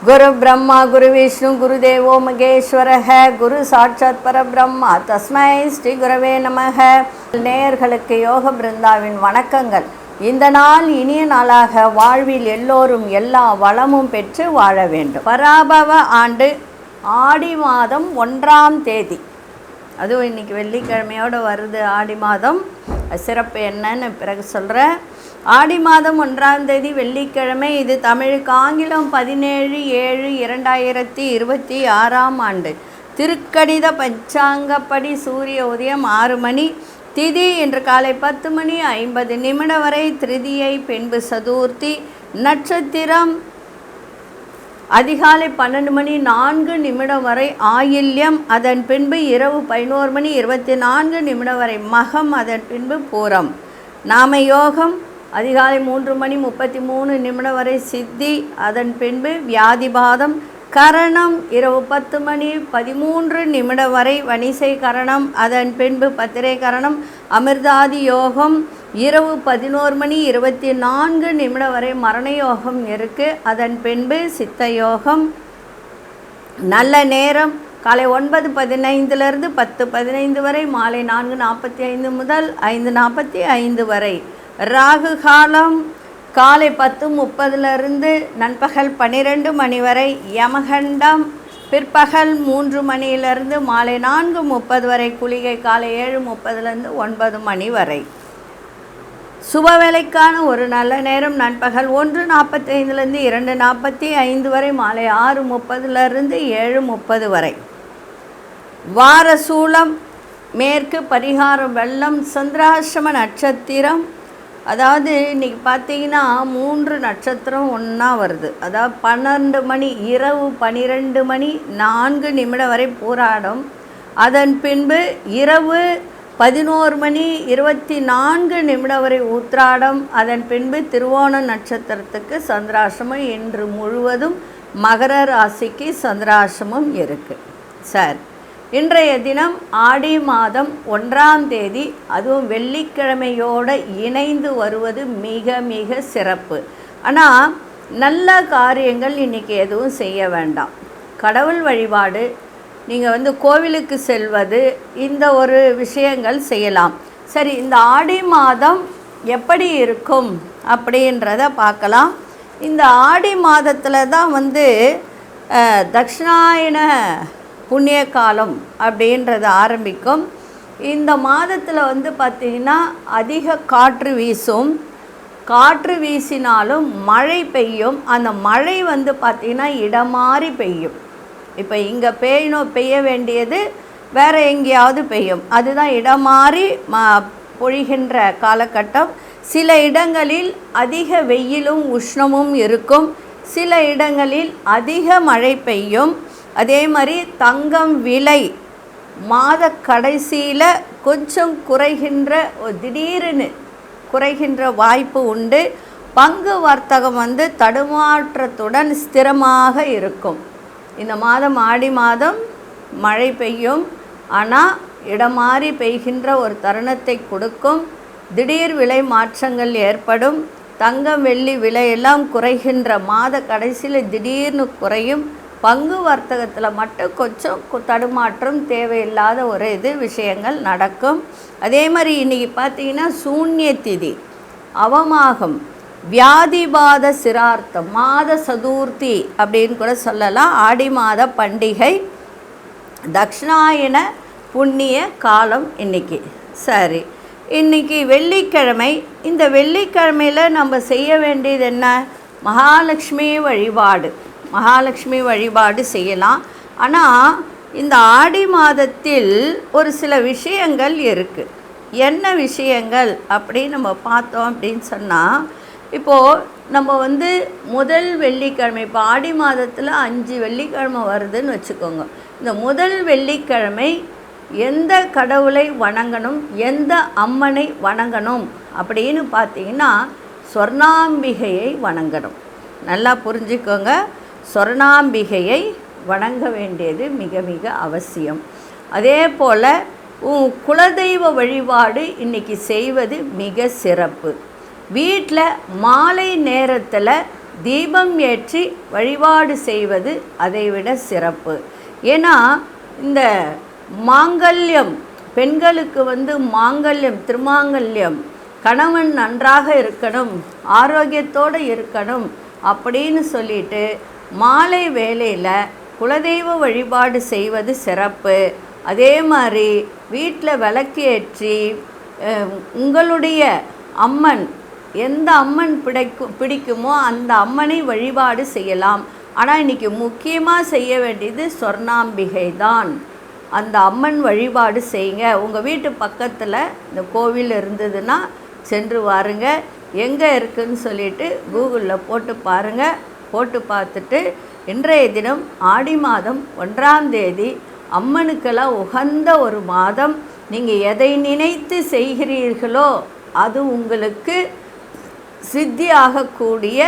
गुरु ब्रह्मा गुरु विष्णु गुरुदेवो महेश्वरः गुरु साक्षात् परब्रह्मा तस्मै ஸ்ரீ குரவே நமः. நேயர்களுக்கு யோக பிருந்தாவின் வணக்கங்கள். இந்த நாள் இனிய நாளாக வாழ்வில் எல்லோரும் எல்லா வளமும் பெற்று வாழ வேண்டும். பராபவ ஆண்டு ஆடி மாதம் 1ஆம் தேதி, அதுவும் இன்னைக்கு வெள்ளிக்கிழமையோடு வருது. ஆடி மாதம் சிறப்பு என்னன்னு பிறகு சொல்கிறேன். ஆடி மாதம் 1ஆம் தேதி வெள்ளிக்கிழமை. இது தமிழுக்கு ஆங்கிலம் 17/7/2026ஆம் ஆண்டு. திருக்கணித பஞ்சாங்கப்படி சூரிய உதயம் 6 மணி, திதி இன்று காலை 10:50 வரை, திருதியை பின்பு சதுர்த்தி, நட்சத்திரம் அதிகாலை 12:04 வரை ஆயில்யம், அதன் பின்பு இரவு 11:24 வரை மகம், அதன் பின்பு பூரம். நாம யோகம் அதிகாலை 3:33 வரை சித்தி, அதன் பின்பு வியாதிபாதம். கரணம் இரவு 10:13 வரை வணிசை கரணம், அதன் பின்பு பத்திரை கரணம். அமிர்தாதி யோகம் இரவு 11:24 வரை மரண யோகம் இருக்குது, அதன் பின்பு சித்த யோகம். நல்ல நேரம் காலை 9:15 10:15 வரை, மாலை 4:45 முதல் 5:45 வரை. ராகு காலம் காலை 10:30 நண்பகல் 12 மணி வரை. யமகண்டம் பிற்பகல் 3 மணியிலிருந்து மாலை 4:30 வரை. குளிகை காலை 7:30 9 மணி வரை. சுப வேலைக்கான ஒரு நல்ல நேரம் நண்பகல் 1:45 2:45 வரை, மாலை 6:30 7:30 வரை. வார சூலம் மேற்கு, பரிகாரம் வெள்ளம். சந்திராசிரம நட்சத்திரம், அதாவது இன்றைக்கி பார்த்தீங்கன்னா 3 நட்சத்திரம் ஒன்றா வருது. அதாவது 12 மணி இரவு 12:04 வரை பூராடம், அதன் பின்பு இரவு 11:24 வரை உத்திராடம், அதன் பின்பு திருவோண நட்சத்திரத்துக்கு சந்திராசிரமம். இன்று முழுவதும் மகர ராசிக்கு சந்திராசிரமம் இருக்குது. சரி, இன்றைய தினம் ஆடி மாதம் 1ஆம் தேதி, அதுவும் வெள்ளிக்கிழமையோடு இணைந்து வருவது மிக மிக சிறப்பு. ஆனால் நல்ல காரியங்கள் இன்றைக்கி எதுவும் செய்ய வேண்டாம். கடவுள் வழிபாடு, நீங்கள் கோவிலுக்கு செல்வது, இந்த ஒரு விஷயங்கள் செய்யலாம். சரி, இந்த ஆடி மாதம் எப்படி இருக்கும் அப்படின்றத பார்க்கலாம். இந்த ஆடி மாதத்தில் தான் தட்சிணாயன புண்ணிய காலம் அப்படின்றது ஆரம்பிக்கும். இந்த மாதத்தில் பார்த்திங்கன்னா அதிக காற்று வீசும். காற்று வீசினாலும் மழை பெய்யும். அந்த மழை பார்த்திங்கன்னா இடம் மாறி பெய்யும். இப்போ இங்கே பெய்ய வேண்டியது வேறு எங்கேயாவது பெய்யும். அதுதான் இடம் மாறி பொழிகின்ற காலகட்டம். சில இடங்களில் அதிக வெயிலும் உஷ்ணமும் இருக்கும், சில இடங்களில் அதிக மழை பெய்யும். அதே மாதிரி தங்கம் விலை மாத கடைசியில் கொஞ்சம் திடீர்னு குறைகின்ற வாய்ப்பு உண்டு. பங்கு வர்த்தகம் தடுமாற்றத்துடன் ஸ்திரமாக இருக்கும். இந்த மாதம் ஆடி மாதம் மழை பெய்யும், ஆனால் இடமாறி பெய்கின்ற ஒரு தருணத்தை கொடுக்கும். திடீர் விலை மாற்றங்கள் ஏற்படும். தங்கம் வெள்ளி விலையெல்லாம் குறைகின்ற மாத கடைசியில் திடீர்னு குறையும். பங்கு வர்த்தகத்தில் மட்டும் கொஞ்சம் தடுமாற்றம், தேவையில்லாத ஒரு விஷயங்கள் நடக்கும். அதே மாதிரி இன்றைக்கி பார்த்திங்கன்னா சூன்ய திதி, அவமாகம், வியாதிபாத சிரார்த்தம், மாத சதுர்த்தி அப்படின்னு கூட சொல்லலாம். ஆடி மாத பண்டிகை, தட்சிணாயன புண்ணிய காலம் இன்னைக்கு. சரி, இன்றைக்கி வெள்ளிக்கிழமை. இந்த வெள்ளிக்கிழமையில் நம்ம செய்ய வேண்டியது என்ன? மகாலட்சுமி வழிபாடு. மகாலட்சுமி வழிபாடு செய்யலாம். ஆனால் இந்த ஆடி மாதத்தில் ஒரு சில விஷயங்கள் இருக்குது. என்ன விஷயங்கள் அப்படின்னு நம்ம பார்த்தோம் அப்படின்னு சொன்னால், இப்போது நம்ம முதல் வெள்ளிக்கிழமை, இப்போ ஆடி மாதத்தில் 5 வெள்ளிக்கிழமை வருதுன்னு வச்சுக்கோங்க. இந்த முதல் வெள்ளிக்கிழமை எந்த கடவுளை வணங்கணும், எந்த அம்மனை வணங்கணும் அப்படின்னு பார்த்தீங்கன்னா சொர்ணாம்பிகையை வணங்கணும். நல்லா புரிஞ்சுக்கோங்க, சொர்ணாம்பிகையை வணங்க வேண்டியது மிக மிக அவசியம். அதே போல் குலதெய்வ வழிபாடு இன்றைக்கி செய்வது மிக சிறப்பு. வீட்டில் மாலை நேரத்தில் தீபம் ஏற்றி வழிபாடு செய்வது அதைவிட சிறப்பு. ஏன்னா இந்த மாங்கல்யம், பெண்களுக்கு மாங்கல்யம், திருமாங்கல்யம், கணவன் நன்றாக இருக்கணும், ஆரோக்கியத்தோடு இருக்கணும் அப்படின்னு சொல்லிட்டு மாலை வேளையில் குலதெய்வ வழிபாடு செய்வது சிறப்பு. அதே மாதிரி வீட்டில் விளக்கு ஏற்றி உங்களுடைய அம்மன், எந்த அம்மன் பிடிக்குமோ அந்த அம்மனை வழிபாடு செய்யலாம். ஆனால் இன்றைக்கி முக்கியமாக செய்ய வேண்டியது சொர்ணாம்பிகை தான். அந்த அம்மன் வழிபாடு செய்யுங்க. உங்கள் வீட்டு பக்கத்தில் இந்த கோவில் இருந்ததுன்னா சென்று வாருங்க. எங்கே இருக்குதுன்னு சொல்லிட்டு கூகுளில் போட்டு பாருங்கள். போட்டு பார்த்துட்டு இன்றைய தினம் ஆடி மாதம் 1ஆம் தேதி அம்மனுக்கெல்லாம் உகந்த ஒரு மாதம். நீங்கள் எதை நினைத்து செய்கிறீர்களோ அது உங்களுக்கு சித்தியாகக்கூடிய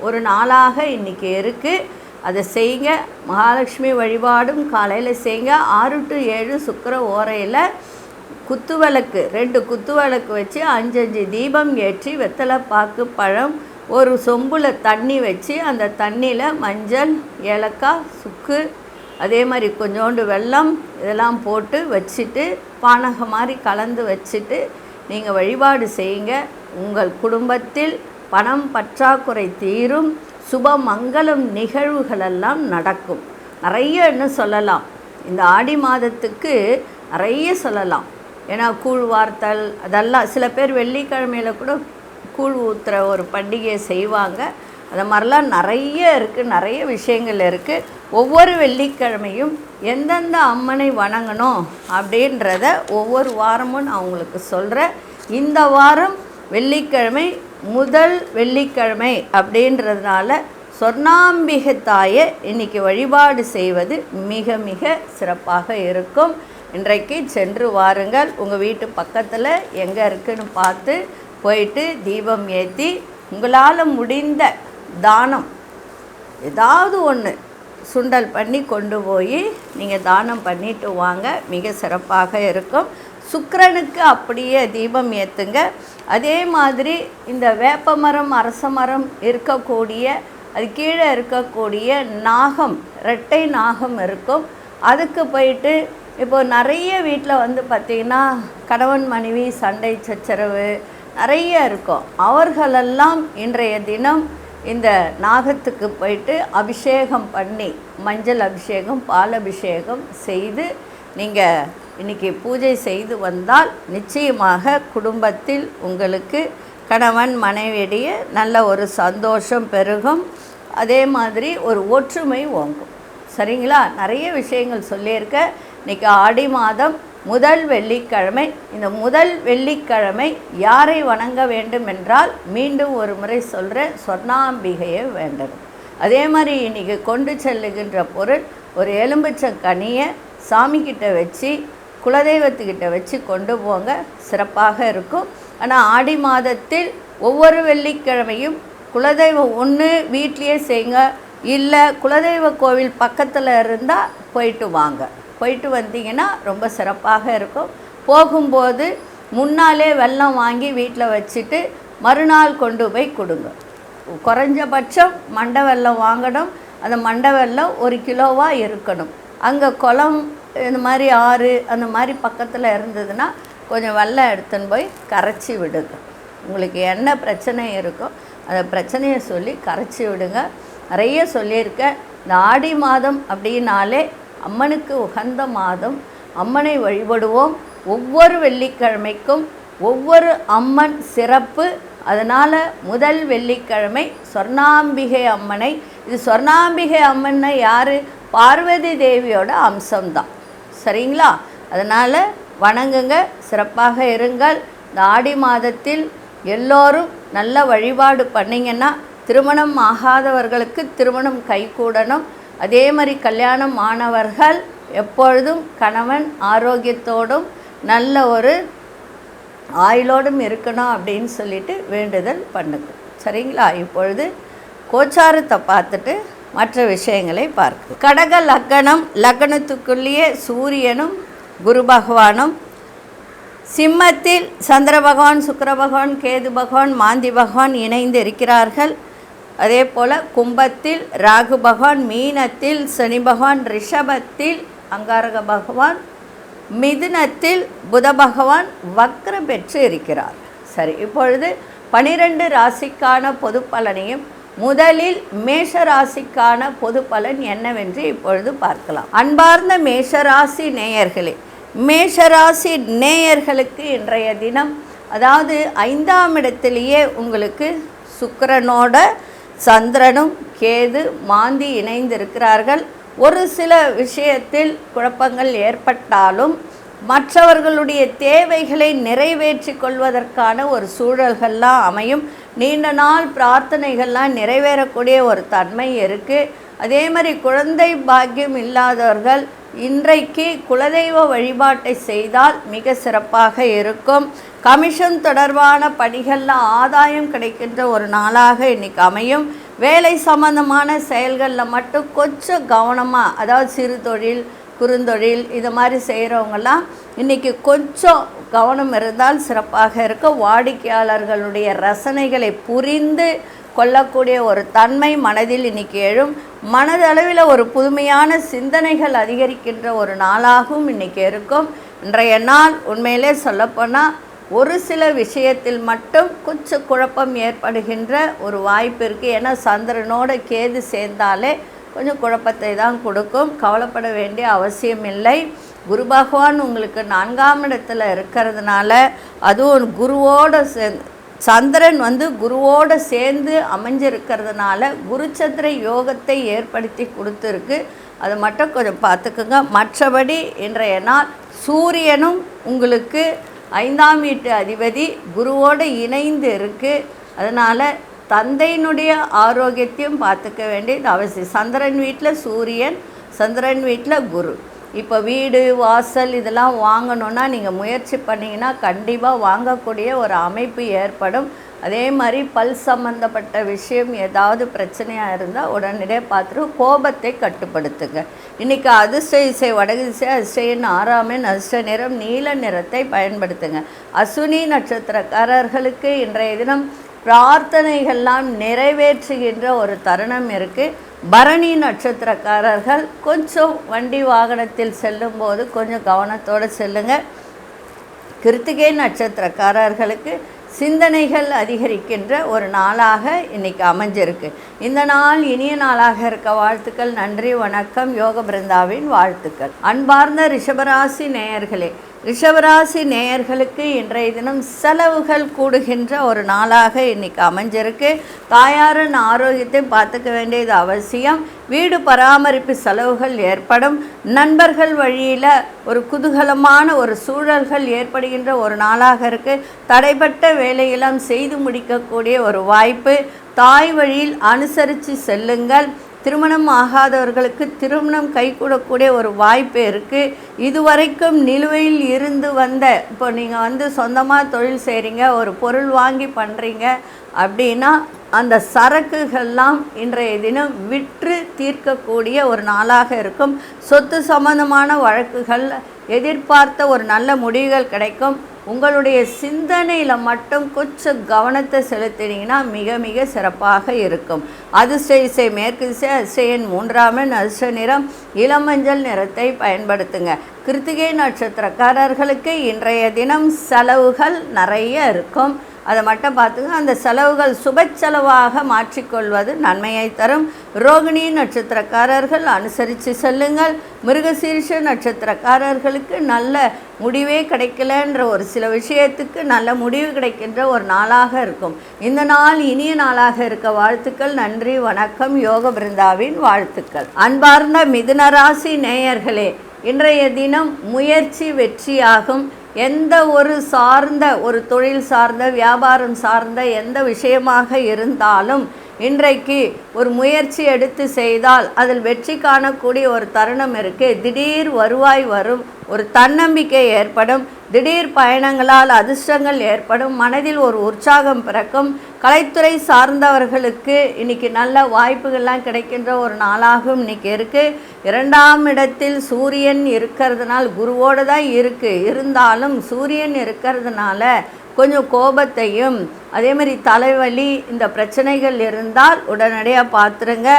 ஒரு நாளாக இன்றைக்கி இருக்குது. அதை செய்யுங்க. மகாலட்சுமி வழிபாடும் காலையில் செய்யுங்க. 6 to 7 சுக்கிர ஓரையில் குத்துவிளக்கு, 2 குத்துவிளக்கு வச்சு 5 தீபம் ஏற்றி வெத்தலை பாக்கு பழம் ஒரு சொம்பில் தண்ணி வச்சு அந்த தண்ணியில் மஞ்சள், ஏலக்காய், சுக்கு, அதே மாதிரி கொஞ்சோண்டு வெல்லம் இதெல்லாம் போட்டு வச்சுட்டு பானகம் மாதிரி கலந்து வச்சுட்டு நீங்கள் வழிபாடு செய்யுங்க. உங்கள் குடும்பத்தில் பணம் பற்றாக்குறை தீரும், சுப மங்களம் நிகழ்வுகளெல்லாம் நடக்கும். நிறைய இன்னும் சொல்லலாம். இந்த ஆடி மாதத்துக்கு நிறைய சொல்லலாம். ஏன்னா கூழ் வார்த்தல் அதெல்லாம் சில பேர் வெள்ளிக்கிழமையில் கூட கூழ் ஊற்றுற ஒரு பண்டிகையை செய்வாங்க. அது மாதிரிலாம் நிறைய இருக்குது, நிறைய விஷயங்கள் இருக்குது. ஒவ்வொரு வெள்ளிக்கிழமையும் எந்தெந்த அம்மனை வணங்கணும் அப்படின்றத ஒவ்வொரு வாரமும் நான் உங்களுக்கு சொல்கிறேன். இந்த வாரம் வெள்ளிக்கிழமை முதல் வெள்ளிக்கிழமை அப்படின்றதுனால சொர்ணாம்பிகை தாயை இன்றைக்கி வழிபாடு செய்வது மிக மிக சிறப்பாக இருக்கும். இன்றைக்கு சென்று வாருங்கள். உங்கள் வீட்டு பக்கத்தில் எங்கே இருக்குதுன்னு பார்த்து போயிட்டு தீபம் ஏற்றி உங்களால் முடிந்த தானம் ஏதாவது ஒன்று சுண்டல் பண்ணி கொண்டு போய் நீங்கள் தானம் பண்ணிட்டு வாங்க. மிக சிறப்பாக இருக்கும். சுக்கிரனுக்கு அப்படியே தீபம் ஏற்றுங்க. அதே மாதிரி இந்த வேப்பமரம், அரச மரம் இருக்கக்கூடிய அது கீழே இருக்கக்கூடிய நாகம், இரட்டை நாகம் இருக்கும். அதுக்கு போயிட்டு இப்போது நிறைய வீட்டில் பார்த்திங்கன்னா கணவன் மனைவி சண்டை சச்சரவு நிறைய இருக்கும். அவர்களெல்லாம் இன்றைய தினம் இந்த நாகத்துக்கு போயிட்டு அபிஷேகம் பண்ணி மஞ்சள் அபிஷேகம், பால் அபிஷேகம் செய்து நீங்கள் இன்றைக்கி பூஜை செய்து வந்தால் நிச்சயமாக குடும்பத்தில் உங்களுக்கு கணவன் மனைவியிடையே நல்ல ஒரு சந்தோஷம் பெருகும். அதே மாதிரி ஒரு ஒற்றுமை ஓங்கும். சரிங்களா? நிறைய விஷயங்கள் சொல்லியிருக்க. இன்றைக்கி ஆடி மாதம் முதல் வெள்ளிக்கிழமை. இந்த முதல் வெள்ளிக்கிழமை யாரை வணங்க வேண்டும் என்றால் மீண்டும் ஒரு முறை சொல்கிறேன், சொர்ணாம்பிகையை வேண்டணும். அதே மாதிரி இன்றைக்கி கொண்டு செல்லுகின்ற பொருள் ஒரு எலும்பிச்சங்கனியை சாமிக்கிட்ட வச்சு குலதெய்வத்துக்கிட்ட வச்சு கொண்டு போங்க. சிறப்பாக இருக்கும். ஆனால் ஆடி மாதத்தில் ஒவ்வொரு வெள்ளிக்கிழமையும் குலதெய்வம் ஒன்று வீட்லேயே செய்யுங்க. இல்லை குலதெய்வ கோவில் பக்கத்தில் இருந்தால் போயிட்டு வாங்க. போயிட்டு வந்தீங்கன்னா ரொம்ப சிறப்பாக இருக்கும். போகும்போது முன்னாலே வெல்லம் வாங்கி வீட்டில் வச்சுட்டு மறுநாள் கொண்டு போய் கொடுங்க. குறைஞ்சபட்சம் மண்டை வெல்லம் வாங்கணும். அந்த மண்டை வெல்லம் 1 கிலோவாக இருக்கணும். அங்கே குளம் இந்த மாதிரி ஆறு அந்த மாதிரி பக்கத்தில் இருந்ததுன்னா கொஞ்சம் வெல்லம் எடுத்துன்னு போய் கரைச்சி விடுங்க. உங்களுக்கு என்ன பிரச்சனை இருக்கோ அந்த பிரச்சனையை சொல்லி கரைச்சி விடுங்க. நிறைய சொல்லியிருக்கேன். இந்த ஆடி மாதம் அப்படின்னாலே அம்மனுக்கு உகந்த மாதம். அம்மனை வழிபடுவோம். ஒவ்வொரு வெள்ளிக்கிழமைக்கும் ஒவ்வொரு அம்மன் சிறப்பு. அதனால் முதல் வெள்ளிக்கிழமை சொர்ணாம்பிகை அம்மனை, இது சொர்ணாம்பிகை அம்மன்னா யார்? பார்வதி தேவியோட அம்சம்தான். சரிங்களா? அதனால் வணங்குங்க, சிறப்பாக இருங்கள். இந்த ஆடி மாதத்தில் எல்லோரும் நல்ல வழிபாடு பண்ணிங்கன்னா திருமணம் ஆகாதவர்களுக்கு திருமணம் கைகூடணும். அதே மாதிரி கல்யாணம் ஆனவர்கள் எப்பொழுதும் கணவன் ஆரோக்கியத்தோடும் நல்ல ஒரு ஆயுளோடும் இருக்கணும் அப்படின்னு சொல்லிட்டு வேண்டுதல் பண்ணுங்க. சரிங்களா? இப்பொழுது கோச்சாரத்தை பார்த்துட்டு மற்ற விஷயங்களை பார்க்க. கடக லக்கணம், லக்கணத்துக்குள்ளேயே சூரியனும் குரு பகவானும் சிம்மத்தில் சந்திர பகவான், சுக்கிர பகவான், கேது பகவான், மாந்தி பகவான் இணைந்து இருக்கிறார்கள். அதே போல் கும்பத்தில் ராகு பகவான், மீனத்தில் சனி பகவான், ரிஷபத்தில் அங்காரக பகவான், மிதுனத்தில் புத பகவான் வக்ரம் பெற்று இருக்கிறார். சரி, இப்பொழுது 12 ராசிக்கான பொது பலனையும் முதலில் மேஷ ராசிக்கான பொது பலன் என்னவென்று இப்பொழுது பார்க்கலாம். அன்பார்ந்த மேஷராசி நேயர்களே, மேஷராசி நேயர்களுக்கு இன்றைய தினம், அதாவது 5ஆம் இடத்திலேயே உங்களுக்கு சுக்கிரனோட சந்திரனும் கேது மாந்தி இணைந்திருக்கிறார்கள். ஒரு சில விஷயத்தில் குழப்பங்கள் ஏற்பட்டாலும் மற்றவர்களுடைய தேவைகளை நிறைவேற்றி கொள்வதற்கான ஒரு சூழல்கள்லாம் அமையும். நீண்ட நாள் பிரார்த்தனைகள்லாம் நிறைவேறக்கூடிய ஒரு தன்மை இருக்குது. அதே மாதிரி குழந்தை பாக்கியம் இல்லாதவர்கள் இன்றைக்கு குலதெய்வ வழிபாட்டை செய்தால் மிக சிறப்பாக இருக்கும். கமிஷன் தொடர்பான பணிகளில் ஆதாயம் கிடைக்கின்ற ஒரு நாளாக இன்றைக்கி அமையும். வேலை சம்பந்தமான செயல்களில் மட்டும் கொஞ்சம் கவனமாக, அதாவது சிறு தொழில், குறுந்தொழில் இது மாதிரி செய்கிறவங்கெல்லாம் இன்றைக்கி கொஞ்சம் கவனம் இருந்தால் சிறப்பாக இருக்கும். வாடிக்கையாளர்களுடைய ரசனைகளை புரிந்து கொள்ளக்கூடிய ஒரு தன்மை மனதில் இன்றைக்கி எழும். மனதளவில் ஒரு புதுமையான சிந்தனைகள் அதிகரிக்கின்ற ஒரு நாளாகவும் இன்றைக்கி இருக்கும். இன்றைய நாள் உண்மையிலே சொல்லப்போனால் ஒரு சில விஷயத்தில் மட்டும் கொஞ்சம் குழப்பம் ஏற்படுகின்ற ஒரு வாய்ப்பு இருக்குது. ஏன்னா சந்திரனோட கேது சேர்ந்தாலே கொஞ்சம் குழப்பத்தை தான் கொடுக்கும். கவலைப்பட வேண்டிய அவசியம் இல்லை. குரு பகவான் உங்களுக்கு 4ஆம் இடத்துல இருக்கிறதுனால, அதுவும் குருவோட சந்திரன் குருவோடு சேர்ந்து அமைஞ்சிருக்கிறதுனால குருச்சந்திர யோகத்தை ஏற்படுத்தி கொடுத்துருக்கு. அதை மட்டும் கொஞ்சம் பார்த்துக்குங்க. மற்றபடி இன்றைய நாள் சூரியனும் உங்களுக்கு 5ஆம் வீட்டு அதிபதி குருவோடு இணைந்து இருக்குது. அதனால் தந்தையினுடைய ஆரோக்கியத்தையும் பார்த்துக்க வேண்டியது அவசியம். சந்திரன் வீட்டில் சூரியன், சந்திரன் வீட்டில் குரு. இப்போ வீடு வாசல் இதெல்லாம் வாங்கணுன்னா நீங்கள் முயற்சி பண்ணிங்கன்னா கண்டிப்பாக வாங்கக்கூடிய ஒரு அமைப்பு ஏற்படும். அதே மாதிரி பல் சம்பந்தப்பட்ட விஷயம் ஏதாவது பிரச்சனையாக இருந்தால் உடனடியே பார்த்துட்டு கோபத்தை கட்டுப்படுத்துங்க. இன்றைக்கி அதிர்ஷ்ட இசை வடகு திசை, அதிர்ஷ்ட 6ஆம் எண், அதிர்ஷ்ட நிறம் நீல நிறத்தை பயன்படுத்துங்க. அசுனி நட்சத்திரக்காரர்களுக்கு இன்றைய தினம் பிரார்த்தனைகள்லாம் நிறைவேற்றுகின்ற ஒரு தருணம் இருக்குது. பரணி நட்சத்திரக்காரர்கள் கொஞ்சம் வண்டி வாகனத்தில் செல்லும்போது கொஞ்சம் கவனத்தோடு செல்லுங்கள். கிருத்திகை நட்சத்திரக்காரர்களுக்கு சிந்தனைகள் அதிகரிக்கின்ற ஒரு நாளாக இன்றைக்கி அமைஞ்சிருக்கு. இந்த நாள் இனிய நாளாக இருக்க வாழ்த்துக்கள். நன்றி, வணக்கம். யோக பிருந்தாவின் வாழ்த்துக்கள். அன்பார்ந்த ரிஷபராசி நேயர்களே, ரிஷபராசி நேயர்களுக்கு இன்றைய தினம் செலவுகள் கூடுகின்ற ஒரு நாளாக இன்றைக்கி அமைஞ்சிருக்கு. தாயாரின் ஆரோக்கியத்தை பார்த்துக்க வேண்டியது அவசியம். வீடு பராமரிப்பு செலவுகள் ஏற்படும். நண்பர்கள் வழியில் ஒரு குதூகலமான ஒரு சூழல்கள் ஏற்படுகின்ற ஒரு நாளாக இருக்குது. தடைப்பட்ட வேலையெல்லாம் செய்து முடிக்கக்கூடிய ஒரு வாய்ப்பு. தாய் வழியில் அனுசரித்து செல்லுங்கள். திருமணம் ஆகாதவர்களுக்கு திருமணம் கைகூடக்கூடிய ஒரு வாய்ப்பு இருக்குது. இதுவரைக்கும் நிலுவையில் இருந்து வந்த, இப்போ நீங்கள் சொந்தமாக தொழில் செய்கிறீங்க, ஒரு பொருள் வாங்கி பண்ணுறீங்க அப்படின்னா அந்த சரக்குகள்லாம் இன்றைய தினம் விற்று தீர்க்கக்கூடிய ஒரு நாளாக இருக்கும். சொத்து சம்பந்தமான வழக்குகள் எதிர்பார்த்த ஒரு நல்ல முடிவுகள் கிடைக்கும். உங்களுடைய சிந்தனையில் மட்டும் கொஞ்சம் கவனத்தை செலுத்தினீங்கன்னா மிக மிக சிறப்பாக இருக்கும். அதிர்ஷ்ட இசை மேற்கு திசை, அதிர்ஷ்ட எண் 3ஆம் எண், அதிர்ஷ்ட நிறம் இளமஞ்சள் நிறத்தை பயன்படுத்துங்க. கிருத்திகை நட்சத்திரக்காரர்களுக்கு இன்றைய தினம் செலவுகள் நிறைய இருக்கும். அதை மட்டும் பார்த்துங்க. அந்த செலவுகள் சுப செலவாக மாற்றிக்கொள்வது நன்மையை தரும். ரோகிணி நட்சத்திரக்காரர்கள் அனுசரித்து செல்லுங்கள். மிருகசீரிஷ நட்சத்திரக்காரர்களுக்கு நல்ல முடிவே கிடைக்கலன்ற ஒரு சில விஷயத்துக்கு நல்ல முடிவு கிடைக்கின்ற ஒரு நாளாக இருக்கும். இந்த நாள் இனிய நாளாக இருக்க வாழ்த்துக்கள். நன்றி, வணக்கம். யோக பிருந்தாவின் வாழ்த்துக்கள். அன்பார்ந்த மிதுனராசி நேயர்களே, இன்றைய தினம் முயற்சி வெற்றியாகும். எந்த ஒரு தொழில் சார்ந்த வியாபாரம் சார்ந்த எந்த விஷயமாக இருந்தாலும் இன்றைக்கு ஒரு முயற்சி எடுத்து செய்தால் அதில் வெற்றி காணக்கூடிய ஒரு தருணம் இருக்குது. திடீர் வருவாய் வரும், ஒரு தன்னம்பிக்கை ஏற்படும், திடீர் பயணங்களால் அதிர்ஷ்டங்கள் ஏற்படும், மனதில் ஒரு உற்சாகம் பிறக்கும். கலைத்துறை சார்ந்தவர்களுக்கு இன்றைக்கி நல்ல வாய்ப்புகள்லாம் கிடைக்கின்ற ஒரு நாளாகவும் இன்றைக்கி இருக்குது. 2ஆம் இடத்தில் சூரியன் இருக்கிறதுனால, குருவோடு தான் இருக்குது, இருந்தாலும் சூரியன் இருக்கிறதுனால கொஞ்சம் கோபத்தையும் அதே மாதிரி தலைவலி இந்த பிரச்சனைகள் இருந்தால் உடனடியாக பார்த்துருங்க.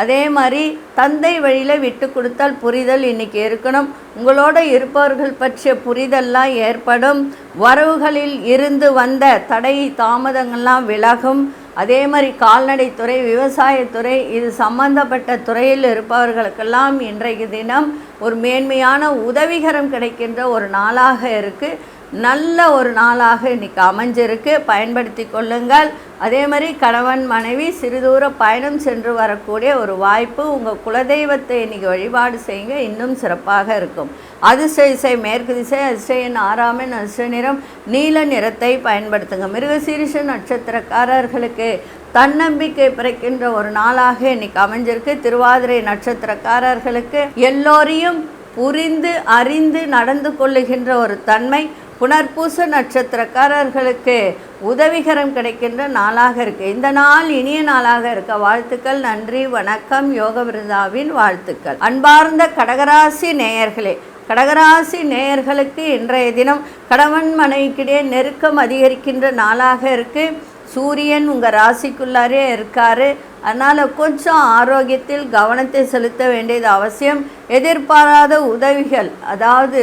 அதே மாதிரி தந்தை வழியில் விட்டு கொடுத்தால் புரிதல் இன்றைக்கி இருக்கணும். உங்களோட இருப்பவர்கள் பற்றிய புரிதல்லாம் ஏற்படும். வரவுகளில் இருந்து வந்த தடை தாமதங்கள்லாம் விலகும். அதே மாதிரி கால்நடைத்துறை, விவசாயத்துறை, இது சம்பந்தப்பட்ட துறையில் இருப்பவர்களுக்கெல்லாம் இன்றைக்கு தினம் ஒரு மேன்மையான உதவிகரம் கிடைக்கின்ற ஒரு நாளாக இருக்குது. நல்ல ஒரு நாளாக இன்றைக்கி அமைஞ்சிருக்கு, பயன்படுத்தி கொள்ளுங்கள். அதே மாதிரி கணவன் மனைவி சிறுதூர பயணம் சென்று வரக்கூடிய ஒரு வாய்ப்பு. உங்கள் குலதெய்வத்தை இன்றைக்கி வழிபாடு செய்யுங்க, இன்னும் சிறப்பாக இருக்கும். அதிர்ஷ்ட திசை மேற்கு திசை, அதிர்ஷ்ட எண் 6ஆம் எண், அதிர்ஷ்ட நிறம் நீல நிறத்தை பயன்படுத்துங்க. மிருகசீரிஷ நட்சத்திரக்காரர்களுக்கு தன்னம்பிக்கை பிறக்கின்ற ஒரு நாளாக இன்றைக்கி அமைஞ்சிருக்கு. திருவாதிரை நட்சத்திரக்காரர்களுக்கு எல்லோரையும் புரிந்து அறிந்து நடந்து கொள்ளுகின்ற ஒரு தன்மை. புனர்பூச நட்சத்திரக்காரர்களுக்கு உதவிகரம் கிடைக்கின்ற நாளாக இருக்குது. இந்த நாள் இனிய நாளாக இருக்க வாழ்த்துக்கள். நன்றி, வணக்கம். யோக விருதாவின் வாழ்த்துக்கள். அன்பார்ந்த கடகராசி நேயர்களே, கடகராசி நேயர்களுக்கு இன்றைய தினம் கணவன் மனைவிக்கிடையே நெருக்கம் அதிகரிக்கின்ற நாளாக இருக்குது. சூரியன் உங்கள் ராசிக்குள்ளாரே இருக்கார். அதனால் கொஞ்சம் ஆரோக்கியத்தில் கவனத்தை செலுத்த வேண்டியது அவசியம். எதிர்பாராத உதவிகள், அதாவது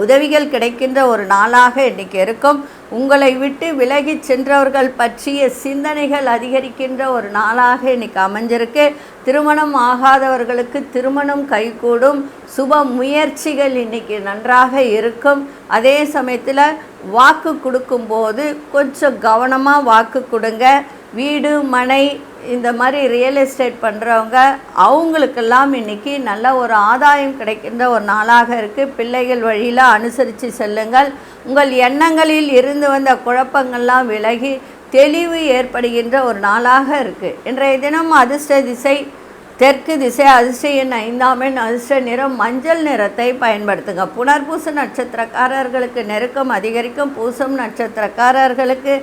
உதவிகள் கிடைக்கின்ற ஒரு நாளாக இன்றைக்கி இருக்கும். உங்களை விட்டு விலகி சென்றவர்கள் பற்றிய சிந்தனைகள் அதிகரிக்கின்ற ஒரு நாளாக இன்றைக்கி அமைஞ்சிருக்கு. திருமணம் ஆகாதவர்களுக்கு திருமணம் கைகூடும். சுப முயற்சிகள் இன்றைக்கி நன்றாக இருக்கும். அதே சமயத்தில் வாக்கு கொடுக்கும்போது கொஞ்சம் கவனமாக வாக்கு கொடுங்க. வீடு மனை இந்த மாதிரி ரியல் எஸ்டேட் பண்ணுறவங்க அவங்களுக்கெல்லாம் இன்றைக்கி நல்ல ஒரு ஆதாயம் கிடைக்கின்ற ஒரு நாளாக இருக்குது. பிள்ளைகள் வழியில் அனுசரித்து செல்லுங்கள். உங்கள் எண்ணங்களில் இருந்து வந்த குழப்பங்கள்லாம் விலகி தெளிவு ஏற்படுகின்ற ஒரு நாளாக இருக்குது. இன்றைய தினம் அதிர்ஷ்ட திசை தெற்கு திசை, அதிர்ஷ்ட எண் 5ஆம் எண், அதிர்ஷ்ட நிறம் மஞ்சள் நிறத்தை பயன்படுத்துங்க. புனர்பூச நட்சத்திரக்காரர்களுக்கு நெருக்கம் அதிகரிக்கும். பூசம் நட்சத்திரக்காரர்களுக்கு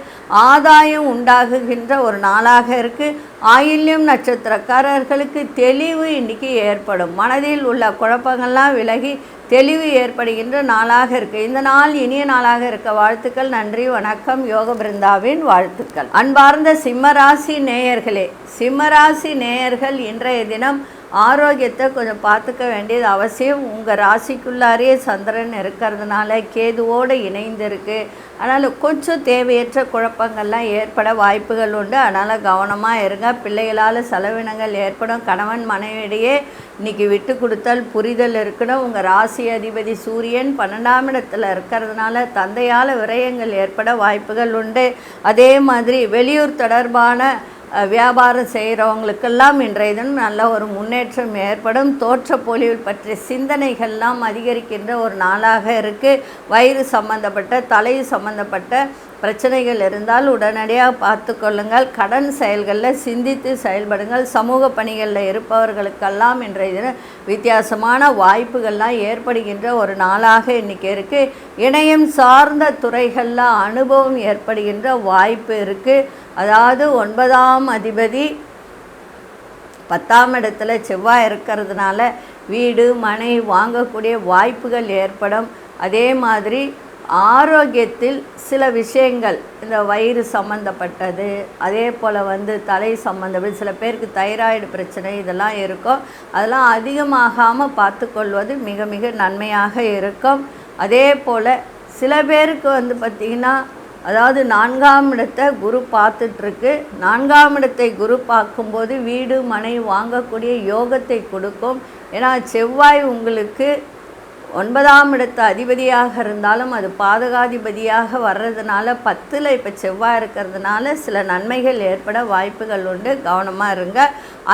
ஆதாயம் உண்டாகுகின்ற ஒரு நாளாக இருக்குது. ஆயில்யம் நட்சத்திரக்காரர்களுக்கு தெளிவு இன்றைக்கி ஏற்படும். மனதில் உள்ள குழப்பங்கள்லாம் விலகி தெளிவு ஏற்படுகின்ற நாளாக இருக்குது. இந்த நாள் இனிய நாளாக இருக்க வாழ்த்துக்கள். நன்றி, வணக்கம். யோக பிருந்தாவின் வாழ்த்துக்கள். அன்பார்ந்த சிம்மராசி நேயர்களே, சிம்மராசி நேயர்கள் இன்றைய தினம் ஆரோக்கியத்தை கொஞ்சம் பார்த்துக்க வேண்டியது அவசியம். உங்கள் ராசிக்குள்ளாரே சந்திரன் இருக்கிறதுனால கேதுவோடு இணைந்திருக்கு. அதனால் கொஞ்சம் தேவையற்ற குழப்பங்கள்லாம் ஏற்பட வாய்ப்புகள் உண்டு. அதனால் கவனமாக இருங்க. பிள்ளைகளால் செலவினங்கள் ஏற்படும். கணவன் மனைவியிடையே இன்றைக்கி விட்டு கொடுத்தல் புரிதல் இருக்கணும். உங்கள் ராசி அதிபதி சூரியன் 12ஆம் இடத்துல இருக்கிறதுனால தந்தையால் விரயங்கள் ஏற்பட வாய்ப்புகள் உண்டு. அதே மாதிரி வெளியூர் தொடர்பான வியாபாரம் செய்கிறவங்களுக்கெல்லாம் இன்றைய தினம் நல்ல ஒரு முன்னேற்றம் ஏற்படும். தோற்ற பொலிவில் பற்றிய சிந்தனைகள்லாம் அதிகரிக்கின்ற ஒரு நாளாக இருக்குது. வயிறு சம்பந்தப்பட்ட தலை சம்பந்தப்பட்ட பிரச்சனைகள் இருந்தால் உடனடியாக பார்த்து கொள்ளுங்கள். கடன் செயல்களில் சிந்தித்து செயல்படுங்கள். சமூக பணிகளில் இருப்பவர்களுக்கெல்லாம் இன்றைய தினம் வித்தியாசமான வாய்ப்புகள்லாம் ஏற்படுகின்ற ஒரு நாளாக இன்றைக்கி இருக்குது. இணையம் சார்ந்த துறைகளில் அனுபவம் ஏற்படுகின்ற வாய்ப்பு இருக்குது. அதாவது 9ஆம் அதிபதி 10ஆம் இடத்துல செவ்வாய் இருக்கிறதுனால வீடு மனை வாங்கக்கூடிய வாய்ப்புகள் ஏற்படும். அதே மாதிரி ஆரோக்கியத்தில் சில விஷயங்கள், இந்த வயிறு சம்மந்தப்பட்டது, அதே போல் தலை சம்மந்தப்பட்ட சில பேருக்கு தைராய்டு பிரச்சனை இதெல்லாம் இருக்கும். அதெல்லாம் அதிகமாகாமல் பார்த்துக்கொள்வது மிக மிக நன்மையாக இருக்கும். அதே போல் சில பேருக்கு பார்த்திங்கன்னா, அதாவது 4ஆம் இடத்தை குரு பார்த்துட்ருக்கு. 4ஆம் இடத்தை குரு பார்க்கும்போது வீடு மனை வாங்கக்கூடிய யோகத்தை கொடுக்கும். ஏன்னா செவ்வாய் உங்களுக்கு 9ஆம் இடத்து அதிபதியாக இருந்தாலும் அது பாதகாதிபதியாக வர்றதுனால 10ல் இப்போ செவ்வாய் இருக்கிறதுனால சில நன்மைகள் ஏற்பட வாய்ப்புகள் உண்டு. கவனமாக இருங்க.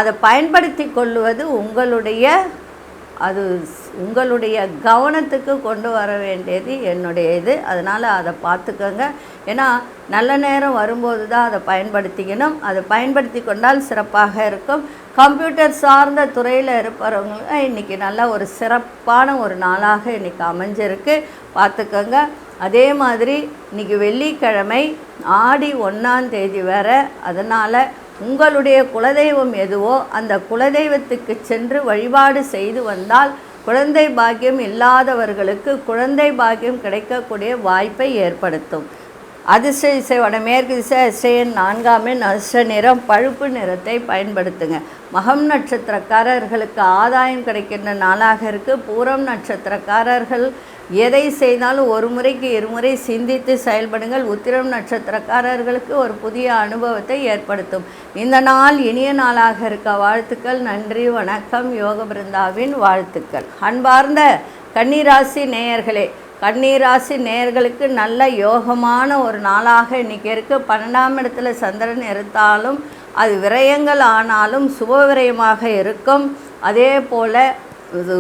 அதை பயன்படுத்தி கொள்வது உங்களுடைய அது உங்களுடைய கவனத்துக்கு கொண்டு வர வேண்டியது என்னுடைய இது. அதனால் அதை பார்த்துக்கோங்க. ஏன்னா நல்ல நேரம் வரும்போது தான் அதை பயன்படுத்திக்கணும். அதை பயன்படுத்தி கொண்டால் சிறப்பாக இருக்கும். கம்ப்யூட்டர் சார்ந்த துறையில் இருப்பவங்களுக்கு இன்றைக்கி நல்ல ஒரு சிறப்பான ஒரு நாளாக இன்றைக்கி அமைஞ்சிருக்கு, பார்த்துக்கோங்க. அதே மாதிரி இன்றைக்கி வெள்ளிக்கிழமை, ஆடி 1ஆம் தேதி வேறு. அதனால் உங்களுடைய குலதெய்வம் எதுவோ அந்த குலதெய்வத்துக்கு சென்று வழிபாடு செய்து வந்தால் குழந்தை பாக்கியம் இல்லாதவர்களுக்கு குழந்தை பாக்கியம் கிடைக்கக்கூடிய வாய்ப்பை ஏற்படுத்தும். அதிர்ஷ்ட திசை வடமேற்கு திசை, அதிர்ஷ்ட 4ஆம் எண், அதிர்ஷ்ட நிறம் பழுப்பு நிறத்தை பயன்படுத்துங்க. மகம் நட்சத்திரக்காரர்களுக்கு ஆதாயம் கிடைக்கின்ற நாளாக இருக்குது. பூரம் நட்சத்திரக்காரர்கள் எதை செய்தாலும் ஒரு முறைக்கு இருமுறை சிந்தித்து செயல்படுங்கள். உத்திரம் நட்சத்திரக்காரர்களுக்கு ஒரு புதிய அனுபவத்தை ஏற்படுத்தும். இந்த நாள் இனிய நாளாக இருக்க வாழ்த்துக்கள். நன்றி, வணக்கம். யோக பிருந்தாவின் வாழ்த்துக்கள். அன்பார்ந்த கன்னிராசி நேயர்களே, கன்னிராசி நேயர்களுக்கு நல்ல யோகமான ஒரு நாளாக இன்றைக்கி இருக்குது. 12ஆம் இடத்துல சந்திரன் இருந்தாலும் அது விரயங்கள் ஆனாலும் சுப விரயமாக இருக்கும். அதே போல்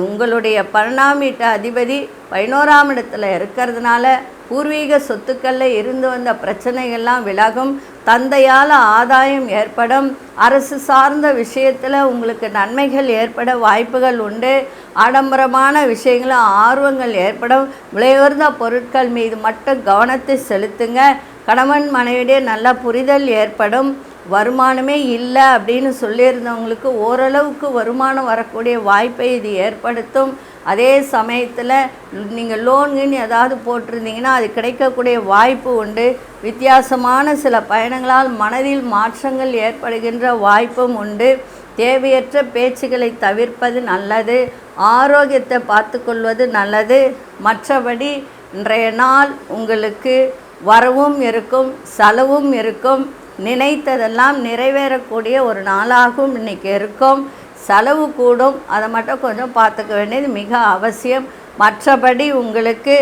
உங்களுடைய 12ஆம் வீட்டு அதிபதி 11ஆம் இடத்துல இருக்கிறதுனால பூர்வீக சொத்துக்களில் இருந்து வந்த பிரச்சனைகள்லாம் விலகும். தந்தையால் ஆதாயம் ஏற்படும். அரசு சார்ந்த விஷயத்தில் உங்களுக்கு நன்மைகள் ஏற்பட வாய்ப்புகள் உண்டு. ஆடம்பரமான விஷயங்களும் ஆர்வங்கள் ஏற்படும். விலையுயர்ந்த பொருட்கள் மீது மட்டும் கவனத்தை செலுத்துங்க. கணவன் மனைவியிடையே நல்ல புரிதல் ஏற்படும். வருமானமே இல்லை அப்படின்னு சொல்லியிருந்தவங்களுக்கு ஓரளவுக்கு வருமானம் வரக்கூடிய வாய்ப்பை இது ஏற்படுத்தும். அதே சமயத்தில் நீங்கள் லோன்கின்னு ஏதாவது போட்டிருந்தீங்கன்னா அது கிடைக்கக்கூடிய வாய்ப்பு உண்டு. வித்தியாசமான சில பயணங்களால் மனதில் மாற்றங்கள் ஏற்படுகின்ற வாய்ப்பும் உண்டு. தேவையற்ற பேச்சுகளை தவிர்ப்பது நல்லது. ஆரோக்கியத்தை பார்த்து கொள்வது நல்லது. மற்றபடி இன்றைய நாள் உங்களுக்கு வரவும் இருக்கும், செலவும் இருக்கும். நினைத்ததெல்லாம் நிறைவேறக்கூடிய ஒரு நாளாகவும் இன்றைக்கி இருக்கும். செலவு கூடும், அதை மட்டும் கொஞ்சம் பார்த்துக்க வேண்டியது மிக அவசியம். மற்றபடி உங்களுக்கு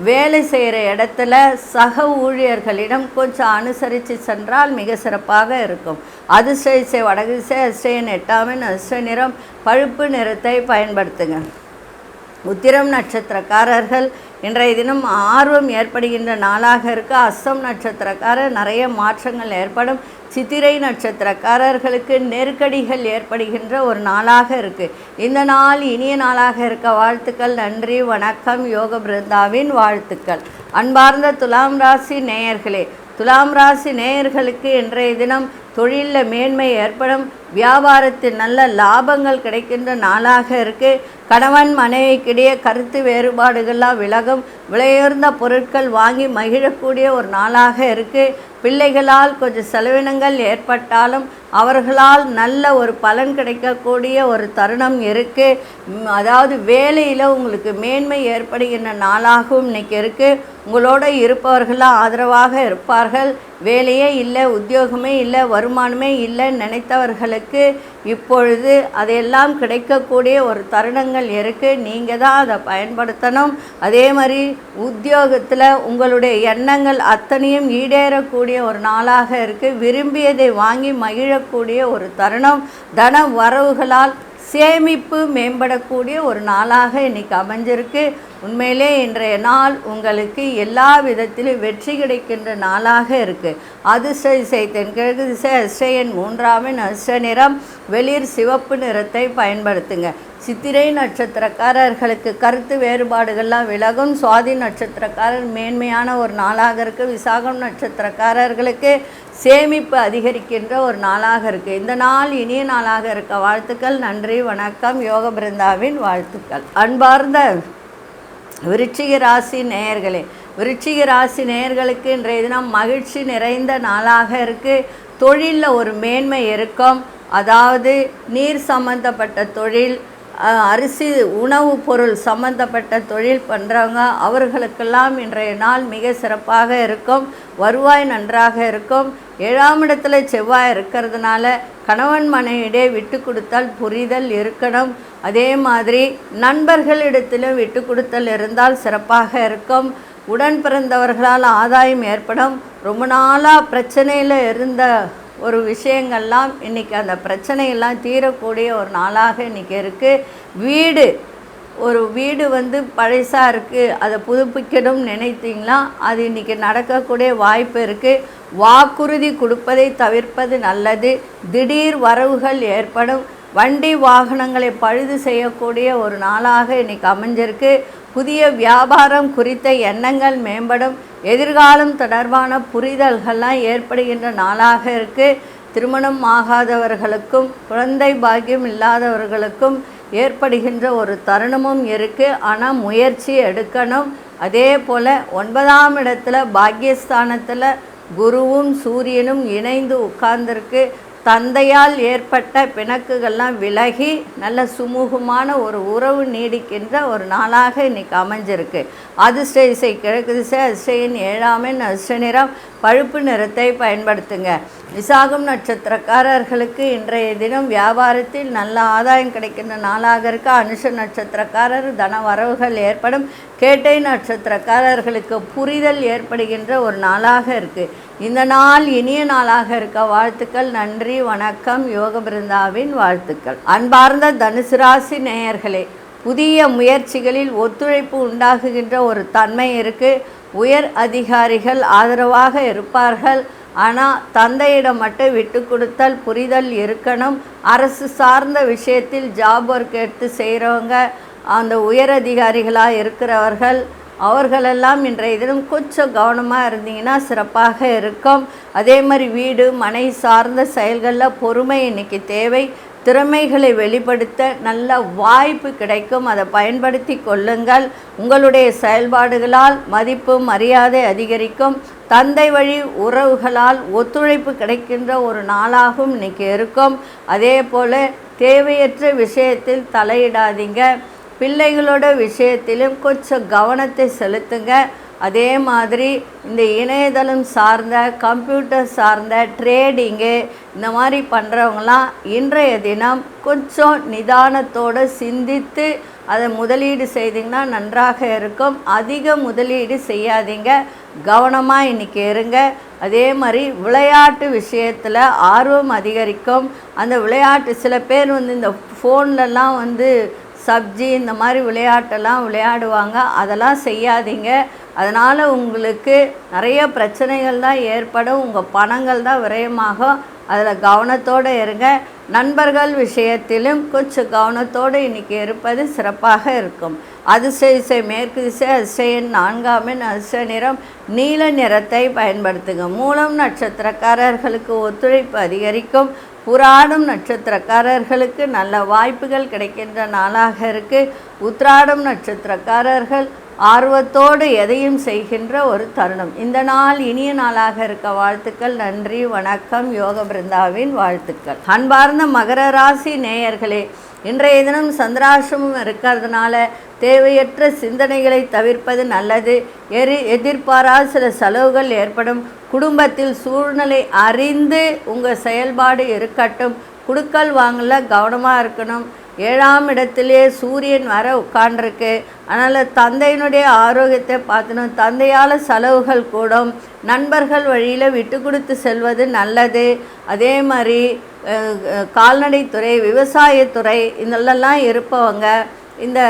வேலை செய்கிற இடத்துல சக ஊழியர்களிடம் கொஞ்சம் அனுசரித்து சென்றால் மிக சிறப்பாக இருக்கும். அதிர்ஷ்ட திசை வடக்கு திசை, அதிர்ஷ்ட எண் 8ஆம் எண், அதிர்ஷ்ட நிறம் பழுப்பு நிறத்தை பயன்படுத்துங்க. உத்திரம் நட்சத்திரக்காரர்கள் இன்றைய தினம் ஆர்வம் ஏற்படுகின்ற நாளாக இருக்குது. அஸ்தம் நட்சத்திரக்காரர் நிறைய மாற்றங்கள் ஏற்படும். சித்திரை நட்சத்திரக்காரர்களுக்கு நெருக்கடிகள் ஏற்படுகின்ற ஒரு நாளாக இருக்குது. இந்த நாள் இனிய நாளாக இருக்க வாழ்த்துக்கள். நன்றி, வணக்கம். யோக பிருந்தாவின் வாழ்த்துக்கள். அன்பார்ந்த துலாம் ராசி நேயர்களே, துலாம் ராசி நேயர்களுக்கு இன்றைய தினம் தொழிலில் மேன்மை ஏற்படும். வியாபாரத்தில் நல்ல லாபங்கள் கிடைக்கின்ற நாளாக இருக்குது. கணவன் மனைவிக்கிடையே கருத்து வேறுபாடுகள்லாம் விலகும். விலையுயர்ந்த பொருட்கள் வாங்கி மகிழக்கூடிய ஒரு நாளாக இருக்குது. பிள்ளைகளால் கொஞ்சம் செலவினங்கள் ஏற்பட்டாலும் அவர்களால் நல்ல ஒரு பலன் கிடைக்கக்கூடிய ஒரு தருணம் இருக்குது. அதாவது வேலையில் உங்களுக்கு மேன்மை ஏற்படுகின்ற நாளாகவும் இன்றைக்கி இருக்குது. உங்களோடு இருப்பவர்களால் ஆதரவாக இருப்பார்கள். வேலையே இல்லை, உத்தியோகமே இல்லை, வருமானமே இல்லைன்னு நினைத்தவர்களுக்கு இப்பொழுது அதையெல்லாம் கிடைக்கக்கூடிய ஒரு தருணங்கள் இருக்குது. நீங்கள் தான் அதை பயன்படுத்தணும். அதே மாதிரி உத்தியோகத்தில் உங்களுடைய எண்ணங்கள் அத்தனையும் ஈடேறக்கூடிய ஒரு நாளாக இருக்குது. விரும்பியதை வாங்கி மகிழக்கூடிய ஒரு தருணம். தன வரவுகளால் சேமிப்பு மேம்படக்கூடிய ஒரு நாளாக இன்றைக்கி அமைஞ்சிருக்கு. உண்மையிலே இன்றைய நாள் உங்களுக்கு எல்லா விதத்திலும் வெற்றி கிடைக்கின்ற நாளாக இருக்குது. அதிர்ஷ்ட திசை தென்கிழக்கு திசை, அதிர்ஷ்ட எண் 3ஆம் எண், அதிர்ஷ்ட நிறம் வெளிர் சிவப்பு நிறத்தை பயன்படுத்துங்க. சித்திரை நட்சத்திரக்காரர்களுக்கு கருத்து வேறுபாடுகள்லாம் விலகும். சுவாதி நட்சத்திரக்காரர் மேன்மையான ஒரு நாளாக இருக்குது. விசாகம் நட்சத்திரக்காரர்களுக்கு சேமிப்பு அதிகரிக்கின்ற ஒரு நாளாக இருக்குது. இந்த நாள் இனிய நாளாக இருக்க வாழ்த்துக்கள். நன்றி, வணக்கம். யோக பிருந்தாவின் வாழ்த்துக்கள். அன்பார்ந்த விருச்சிக ராசி நேயர்களே, விருச்சிக ராசி நேயர்களுக்கு இன்றைய தினம் மகிழ்ச்சி நிறைந்த நாளாக இருக்குது. தொழிலில் ஒரு மேன்மை இருக்கும். அதாவது நீர் சம்பந்தப்பட்ட தொழில், அரிசி உணவுப் பொருள் சம்பந்தப்பட்ட தொழில் பண்ணுறவங்க அவர்களுக்கெல்லாம் இன்றைய நாள் மிக சிறப்பாக இருக்கும். வருவாய் நன்றாக இருக்கும். 7ஆம் இடத்துல செவ்வாய் இருக்கிறதுனால கணவன் மனைவியிடையே விட்டு கொடுத்தால் புரிதல் இருக்கணும். அதே மாதிரி நண்பர்களிடத்திலும் விட்டு கொடுத்தல் இருந்தால் சிறப்பாக இருக்கும். உடன் பிறந்தவர்களால் ஆதாயம் ஏற்படும். ரொம்ப நாளாக பிரச்சனையில் இருந்த ஒரு விஷயங்கள்லாம் இன்றைக்கி அந்த பிரச்சனையெல்லாம் தீரக்கூடிய ஒரு நாளாக இன்றைக்கி இருக்குது. வீடு ஒரு வீடு வந்து பழசாக இருக்குது, அதை புதுப்பிக்கணும் நினைத்தீங்களா, அது இன்றைக்கி நடக்கக்கூடிய வாய்ப்பு இருக்குது. வாக்குறுதி கொடுப்பதை தவிர்ப்பது நல்லது. திடீர் வரவுகள் ஏற்படும். வண்டி வாகனங்களை பழுது செய்யக்கூடிய ஒரு நாளாக இன்றைக்கி அமைஞ்சிருக்கு. புதிய வியாபாரம் குறித்த எண்ணங்கள் மேம்படும். எதிர்காலம் தொடர்பான புரிதல்கள்லாம் ஏற்படுகின்ற நாளாக இருக்குது. திருமணம் ஆகாதவர்களுக்கும் குழந்தை பாக்கியம் இல்லாதவர்களுக்கும் ஏற்படுகின்ற ஒரு தருணமும் இருக்குது. ஆனால் முயற்சி எடுக்கணும். அதே போல் 9ஆம் இடத்துல பாக்கியஸ்தானத்தில் குருவும் சூரியனும் இணைந்து உட்கார்ந்துருக்கு. தந்தையால் ஏற்பட்ட பிணக்குகள்லாம் விலகி நல்ல சுமூகமான ஒரு உறவு நீடிக்கின்ற ஒரு நாளாக இன்றைக்கி அமைஞ்சிருக்கு. அதிர்ஷ்ட இசை கிழக்கு திசை, அதிர்ஷ்டன் 7ஆம் எண், அதிர்ஷ்ட நிறம் பழுப்பு நிறத்தை பயன்படுத்துங்க. விசாகம் நட்சத்திரக்காரர்களுக்கு இன்றைய தினம் வியாபாரத்தில் நல்ல ஆதாயம் கிடைக்கின்ற நாளாக இருக்க. அனுஷ நட்சத்திரக்காரர் தன வரவுகள் ஏற்படும். கேட்டை நட்சத்திரக்காரர்களுக்கு புரிதல் ஏற்படுகின்ற ஒரு நாளாக இருக்குது. இந்த நாள் இனிய நாளாக இருக்க. வாழ்த்துக்கள். நன்றி, வணக்கம். யோக பிருந்தாவின் வாழ்த்துக்கள். அன்பார்ந்த தனுசு ராசி நேயர்களே, புதிய முயற்சிகளில் ஒத்துழைப்பு உண்டாகுகின்ற ஒரு தன்மை இருக்குது. உயர் அதிகாரிகள் ஆதரவாக இருப்பார்கள். ஆனால் தந்தையிடம் மட்டும் விட்டு கொடுத்தல் புரிதல் இருக்கணும். அரசு சார்ந்த விஷயத்தில் ஜாப் ஒர்க் எடுத்து செய்கிறவங்க, அந்த உயர் அதிகாரிகளாக இருக்கிறவர்கள், அவர்களெல்லாம் இன்றைய தினம் கொஞ்சம் கவனமாக இருந்தீங்கன்னா சிறப்பாக இருக்கும். அதே மாதிரி வீடு மனை சார்ந்த செயல்களில் பொறுமை இன்றைக்கி தேவை. திறமைகளை வெளிப்படுத்த நல்ல வாய்ப்பு கிடைக்கும். அதை பயன்படுத்தி கொள்ளுங்கள். உங்களுடைய செயல்பாடுகளால் மதிப்பு மரியாதை அதிகரிக்கும். தந்தை வழி உறவுகளால் ஒத்துழைப்பு கிடைக்கின்ற ஒரு நாளாகவும் இன்றைக்கி இருக்கும். அதே போல் தேவையற்ற விஷயத்தில் தலையிடாதீங்க. பிள்ளைகளோட விஷயத்திலும் கொஞ்சம் கவனத்தை செலுத்துங்க. அதே மாதிரி இந்த இணையதளம் சார்ந்த கம்ப்யூட்டர் சார்ந்த ட்ரேடிங்கு இந்த மாதிரி பண்ணுறவங்களாம் இன்றைய தினம் கொஞ்சம் நிதானத்தோடு சிந்தித்து அதை முதலீடு செய்திங்கன்னா நன்றாக இருக்கும். அதிக முதலீடு செய்யாதீங்க, கவனமாக இன்றைக்கி இருங்க. அதே மாதிரி விளையாட்டு விஷயத்தில் ஆர்வம் அதிகரிக்கும். அந்த விளையாட்டு சில பேர் வந்து இந்த ஃபோன்லலாம் வந்து சப்ஜி இந்த மாதிரி விளையாட்டெல்லாம் விளையாடுவாங்க. அதெல்லாம் செய்யாதீங்க. அதனால் உங்களுக்கு நிறைய பிரச்சனைகள் தான் ஏற்படும். உங்கள் பணங்கள் தான் விரயமாகும். அதில் கவனத்தோடு இருங்க. நண்பர்கள் விஷயத்திலும் கொஞ்சம் கவனத்தோடு இன்றைக்கி இருப்பது சிறப்பாக இருக்கும். அதிர்ஷ்ட திசை மேற்கு திசை, அதிர்ஷ்டன் 4ஆம் எண், அதிர்ஷ்ட நிறம் நீல நிறத்தை பயன்படுத்துங்க. மூலம் நட்சத்திரக்காரர்களுக்கு ஒத்துழைப்பு அதிகரிக்கும். புராடம் நட்சத்திரக்காரர்களுக்கு நல்ல வாய்ப்புகள் கிடைக்கின்ற நாளாக இருக்குது. உத்திராடம் நட்சத்திரக்காரர்கள் ஆர்வத்தோடு எதையும் செய்கின்ற ஒரு தருணம். இந்த நாள் இனிய நாளாக இருக்க. வாழ்த்துக்கள். நன்றி, வணக்கம். யோக பிருந்தாவின் வாழ்த்துக்கள். அன்பார்ந்த மகர ராசி நேயர்களே, இன்றைய தினம் சந்திராசிரமம் இருக்கிறதுனால தேவையற்ற சிந்தனைகளை தவிர்ப்பது நல்லது. எதிர்பாராத சில செலவுகள் ஏற்படும். குடும்பத்தில் சூழ்நிலை அறிந்து உங்கள் செயல்பாடு இருக்கட்டும். குடுக்கல் வாங்கல கவனமாக இருக்கணும். 7ஆம் இடத்திலே சூரியன் வர உட்காண்டிருக்கு. அதனால் தந்தையினுடைய ஆரோக்கியத்தை பார்த்துணும். தந்தையால் செலவுகள் கூடும். நண்பர்கள் வழியில் விட்டு கொடுத்து செல்வது நல்லது. அதே மாதிரி கால்நடைத்துறை, விவசாயத்துறை இதெல்லாம் இருப்பவங்க இந்த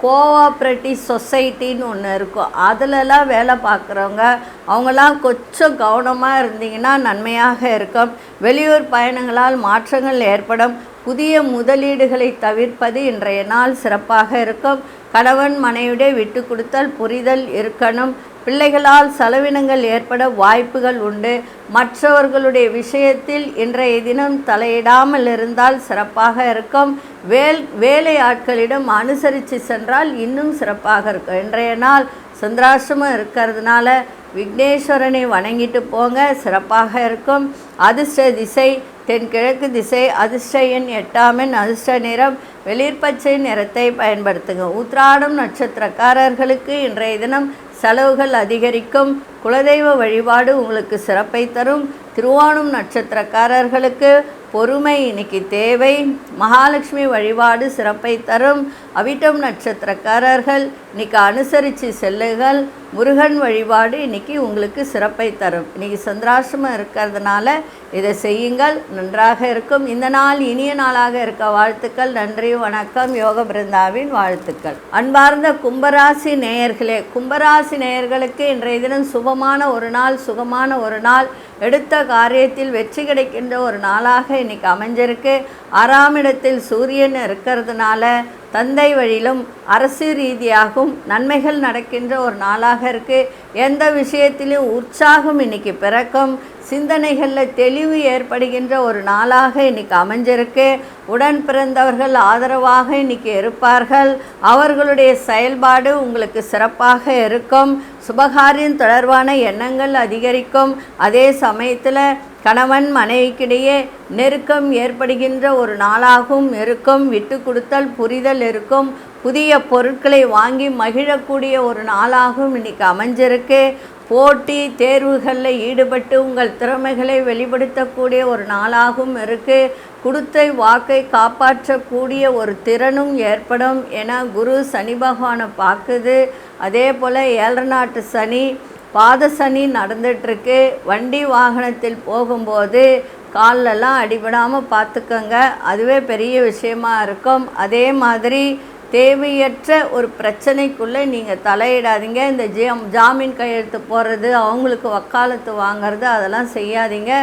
கோஆப்ரேட்டிவ் சொசைட்டின்னு ஒன்று இருக்கும், அதிலெல்லாம் வேலை பார்க்குறவங்க அவங்களாம் கொஞ்சம் கவனமாக இருந்தீங்கன்னா நன்மையாக இருக்கும். வெளியூர் பயணங்களால் மாற்றங்கள் ஏற்படும். புதிய முதலீடுகளை தவிர்ப்பது இன்றைய நாள் சிறப்பாக இருக்கும். கணவன் மனைவியுடைய விட்டு கொடுத்தல் புரிதல் இருக்கணும். பிள்ளைகளால் செலவினங்கள் ஏற்பட வாய்ப்புகள் உண்டு. மற்றவர்களுடைய விஷயத்தில் இன்றைய தினம் தலையிடாமல் இருந்தால் சிறப்பாக இருக்கும். வேலை ஆட்களிடம் அனுசரித்து சென்றால் இன்னும் சிறப்பாக இருக்கும். இன்றைய நாள் சந்திராசிரமம் இருக்கிறதுனால விக்னேஸ்வரனை வணங்கிட்டு போங்க, சிறப்பாக இருக்கும். அதிர்ஷ்ட திசை தென்கிழக்கு திசை, அதிர்ஷ்ட எண் 8ஆம் எண், அதிர்ஷ்ட நிறம் வெளிர்பச்சை நிறத்தை பயன்படுத்துங்க. உத்திராடம் நட்சத்திரக்காரர்களுக்கு இன்றைய தினம் செலவுகள் அதிகரிக்கும். குலதெய்வ வழிபாடு உங்களுக்கு சிறப்பை தரும். திருவோணம் நட்சத்திரக்காரர்களுக்கு பொறுமை இன்னைக்கு தேவை. மகாலட்சுமி வழிபாடு சிறப்பை தரும். அவிட்டம் நட்சத்திரக்காரர்கள் இன்னைக்கு அனுசரித்து செல்லுங்கள். முருகன் வழிபாடு இன்னைக்கு உங்களுக்கு சிறப்பை தரும். இன்னைக்கு சந்திராஷ்டமம் இருக்கிறதுனால இதை செய்யுங்கள், நன்றாக இருக்கும். இந்த நாள் இனிய நாளாக இருக்க வாழ்த்துக்கள். நன்றி, வணக்கம். யோக பிருந்தாவின் வாழ்த்துக்கள். அன்பார்ந்த கும்பராசி நேயர்களே, கும்பராசி நேயர்களுக்கு இன்றைய தினம் சுபமான ஒரு நாள், சுகமான ஒரு நாள். எடுத்த காரியத்தில் வெற்றி கிடைக்கின்ற ஒரு நாளாக இன்னைக்கு அமைஞ்சிருக்கு. 6ஆம் இடத்தில் சூரியன் இருக்கிறதுனால தந்தை வழியிலும் அரசு ரீதியாகவும் நன்மைகள் நடக்கின்ற ஒரு நாளாக இருக்குது. எந்த விஷயத்திலும் உற்சாகம் இன்னைக்கு பிறக்கும். சிந்தனைகளில் தெளிவு ஏற்படுகின்ற ஒரு நாளாக இன்னைக்கு அமைஞ்சிருக்கு. உடன் பிறந்தவர்கள் ஆதரவாக இன்னைக்கு இருப்பார்கள். அவர்களுடைய செயல்பாடு உங்களுக்கு சிறப்பாக இருக்கும். சுபகாரியம் தொடர்பான எண்ணங்கள் அதிகரிக்கும். அதே சமயத்தில் கணவன் மனைவிக்கிடையே நெருக்கம் ஏற்படுகின்ற ஒரு நாளாகவும் இருக்கும். விட்டு கொடுத்தல், புரிதல் இருக்கும். புதிய பொருட்களை வாங்கி மகிழக்கூடிய ஒரு நாளாகவும் இன்னைக்கு அமைஞ்சிருக்கு. போட்டி தேர்வுகளில் ஈடுபட்டு உங்கள் திறமைகளை வெளிப்படுத்தக்கூடிய ஒரு நாளாகவும் இருக்குது. கொடுத்த வாக்கை காப்பாற்றக்கூடிய ஒரு திறனும் ஏற்படும் என குரு சனி பகவானை பார்க்குது. அதே போல் 7 நாட்டு சனி, பாத சனி நடந்துகிட்ருக்கு. வண்டி வாகனத்தில் போகும்போது கால்லெல்லாம் அடிபடாமல் பார்த்துக்கோங்க, அதுவே பெரிய விஷயமா இருக்கும். அதே மாதிரி தேவையற்ற ஒரு பிரச்சனைக்குள்ளே நீங்கள் தலையிடாதீங்க. இந்த ஜாமீன் கையெழுத்து போடுறது, அவங்களுக்கு வக்காலத்து வாங்கிறது, அதெல்லாம் செய்யாதீங்க.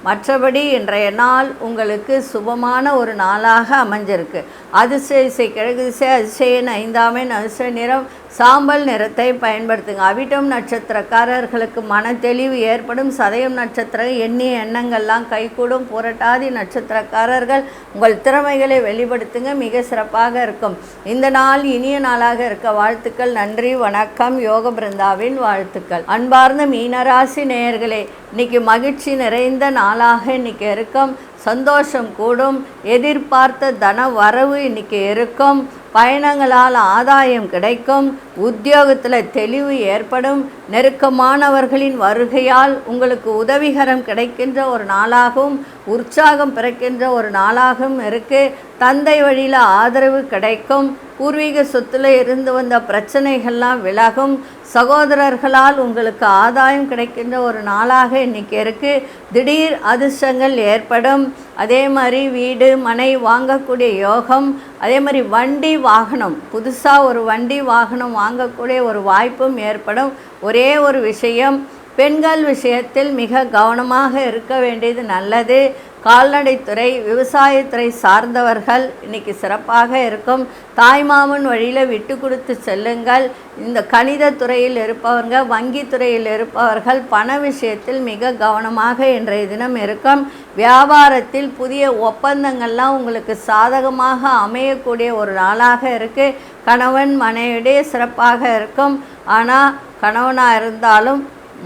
மற்றபடி இன்றைய நாள் உங்களுக்கு சுபமான ஒரு நாளாக அமைஞ்சிருக்கு. அதிர்ஷ்ட திசை கிழக்கு திசை, அதிர்ஷ்ட 5ஆம் எண், அதிர்ஷ்ட நிறம் சாம்பல் நிறத்தை பயன்படுத்துங்க. அவிட்டம் நட்சத்திரக்காரர்களுக்கு மன தெளிவு ஏற்படும். சதயம் நட்சத்திரம் எண்ணிய எண்ணங்கள்லாம் கைகூடும். புரட்டாதி நட்சத்திரக்காரர்கள் உங்கள் திறமைகளை வெளிப்படுத்துங்க, மிக சிறப்பாக இருக்கும். இந்த நாள் இனிய நாளாக இருக்க வாழ்த்துக்கள். நன்றி, வணக்கம். யோக பிருந்தாவின் வாழ்த்துக்கள். அன்பார்ந்த மீனராசி நேயர்களே, இன்னைக்கு மகிழ்ச்சி நிறைந்த நாளாக இன்னைக்கு இருக்கும். சந்தோஷம் கூடும். எதிர்பார்த்த தன வரவு இன்னைக்கு இருக்கும். பயணங்களால் ஆதாயம் கிடைக்கும். உத்தியோகத்தில் தெளிவு ஏற்படும். நெருக்கமானவர்களின் வருகையால் உங்களுக்கு உதவிகரம் கிடைக்கின்ற ஒரு நாளாகவும் உற்சாகம் பிறக்கின்ற ஒரு நாளாகவும் இருக்குது. தந்தை வழியில் ஆதரவு கிடைக்கும். பூர்வீக சொத்தில் இருந்து வந்த பிரச்சனைகள்லாம் விலகும். சகோதரர்களால் உங்களுக்கு ஆதாயம் கிடைக்கின்ற ஒரு நாளாக இன்றைக்கி இருக்குது. திடீர் அதிர்ஷ்டங்கள் ஏற்படும். அதே மாதிரி வீடு மனை வாங்கக்கூடிய யோகம், அதே மாதிரி வண்டி வாகனம், புதுசாக ஒரு வண்டி வாகனம் வாங்கக்கூடிய ஒரு வாய்ப்பும் ஏற்படும். ஒரே ஒரு விஷயம், பெண்கள் விஷயத்தில் மிக கவனமாக இருக்க வேண்டியது நல்லது. கால்நடைத்துறை, விவசாயத்துறை சார்ந்தவர்கள் இன்றைக்கி சிறப்பாக இருக்கும். தாய்மாமன் வழியில் விட்டு கொடுத்து செல்லுங்கள். இந்த கணித துறையில் இருப்பவர்கள், வங்கி துறையில் இருப்பவர்கள் பண விஷயத்தில் மிக கவனமாக இன்றைய தினம் இருக்கும். வியாபாரத்தில் புதிய ஒப்பந்தங்கள்லாம் உங்களுக்கு சாதகமாக அமையக்கூடிய ஒரு நாளாக இருக்குது. கணவன் மனைவிடையே சிறப்பாக இருக்கும். ஆனால் கணவனாக இருந்தாலும்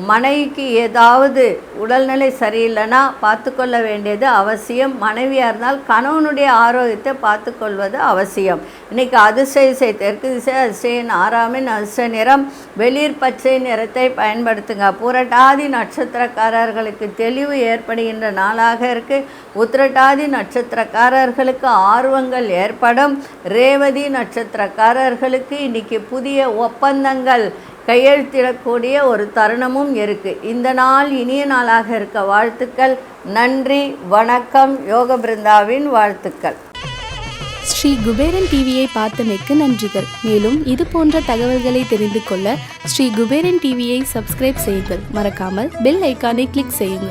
மனைவிக்கு ஏதாவது உடல்நிலை சரியில்லைன்னா பார்த்துக்கொள்ள வேண்டியது அவசியம். மனைவியாக இருந்தால் கணவனுடைய ஆரோக்கியத்தை பார்த்துக்கொள்வது அவசியம். இன்றைக்கி அதிர்ஷ்ட திசை தெற்கு திசை, அதிர்ஷ்ட 6ஆம் எண், அதிர்ஷ்ட நிறம் வெளிர் பச்சை நிறத்தை பயன்படுத்துங்க. புரட்டாதி நட்சத்திரக்காரர்களுக்கு தெளிவு ஏற்படுகின்ற நாளாக இருக்குது. உத்திரட்டாதி நட்சத்திரக்காரர்களுக்கு ஆர்வங்கள் ஏற்படும். ரேவதி நட்சத்திரக்காரர்களுக்கு இன்றைக்கி புதிய ஒப்பந்தங்கள் கையெழுத்திடக்கூடிய ஒரு தருணமும் இருக்குது. இந்த நாள் இனிய நாளாக இருக்க வாழ்த்துக்கள். நன்றி, வணக்கம். யோக பிருந்தாவின் வாழ்த்துக்கள். ஸ்ரீ குபேரன் டிவியை பார்த்தமைக்கு நன்றிகள். மேலும் இது போன்ற தகவல்களை தெரிந்து கொள்ள ஸ்ரீ குபேரன் டிவியை சப்ஸ்கிரைப் செய்யுங்கள். மறக்காமல் பெல் ஐக்கானை கிளிக் செய்யுங்கள்.